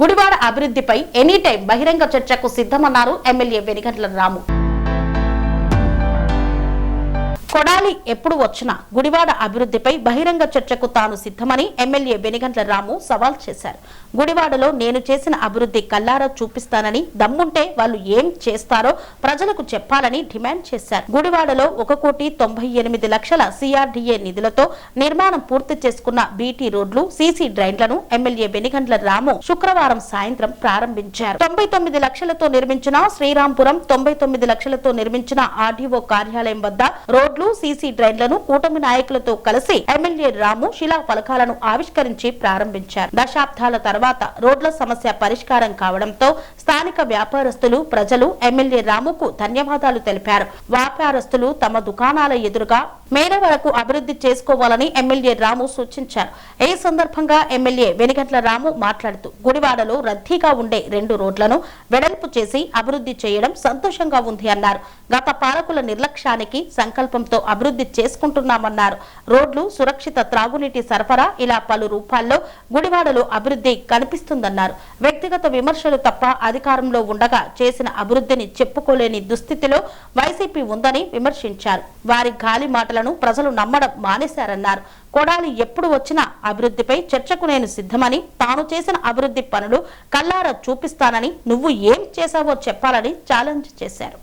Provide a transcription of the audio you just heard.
గుడివాడ అభివృద్ధిపై any time బహిరంగ చర్చకు సిద్ధమన్నారు ఎమ్మెల్యే వెనిగండ్ల రాము. కొడాలి ఎప్పుడు వచ్చినా గుడివాడ అభివృద్ధిపై బహిరంగ చర్చకు తాను సిద్ధమని ఎమ్మెల్యే వెనిగండ్ల రాము సవాల్ చేశారు. గుడివాడలో నేను చేసిన అభివృద్ధి కల్లారా చూపిస్తానని, దమ్ముంటే వాళ్ళు ఏం చేస్తారో ప్రజలకు చెప్పాలని డిమాండ్ చేశారు. గుడివాడలో 1,98,00,000 CRDA నిధులతో నిర్మాణం పూర్తి చేసుకున్న బీటీ రోడ్లు, సీసీ డ్రైన్లను ఎమ్మెల్యే వెనిగండ్ల రాము శుక్రవారం సాయంత్రం ప్రారంభించారు. 99 లక్షలతో నిర్మించిన శ్రీరాంపురం, 99 లక్షలతో నిర్మించిన ఆర్డీఓ కార్యాలయం వద్ద రోడ్లు, సీసీ డ్రైన్లను కూటమి నాయకులతో కలిసి ఎమ్మెల్యే రాము శిలా ఫలకాలను ఆవిష్కరించి ప్రారంభించారు. దశాబ్దాల తర్వాత రోడ్ల సమస్య పరిష్కారం కావడంతో స్థానిక వ్యాపారస్తులు, ప్రజలు ఎమ్మెల్యే రాముకు ధన్యవాదాలు తెలిపారు. వ్యాపారస్తులు తమ దుకాణాల ఎదురుగా మేర వరకు అభివృద్ధి చేసుకోవాలని ఎమ్మెల్యే రాము సూచించారు. ఈ సందర్భంగా ఎమ్మెల్యే వెనిగండ్ల రాము మాట్లాడుతూ గుడివాడలో రద్దీగా ఉండే 2 రోడ్లను వెడల్పు చేసి అభివృద్ధి చేయడం సంతోషంగా ఉంది అన్నారు. గత పాలకుల నిర్లక్ష్యానికి సంకల్పంతో అభివృద్ధి చేసుకుంటున్నామన్నారు. రోడ్లు, సురక్షిత త్రాగునీటి సరఫరా ఇలా పలు రూపాల్లో గుడివాడలో అభివృద్ధి కనిపిస్తుందన్నారు. వ్యక్తిగత విమర్శలు తప్ప అధికారంలో ఉండగా చేసిన అభివృద్ధిని చెప్పుకోలేని దుస్థితిలో వైసీపీ ఉందని విమర్శించారు. వారి గాలి మాటలను ప్రజలు నమ్మడం మానేశారన్నారు. కొడాలి ఎప్పుడు వచ్చినా అభివృద్ధిపై చర్చకు నేను సిద్ధమని, తాను చేసిన అభివృద్ధి పనులు కల్లారా చూపిస్తానని, నువ్వు ఏం చేశావో చెప్పాలని ఛాలెంజ్ చేశారు.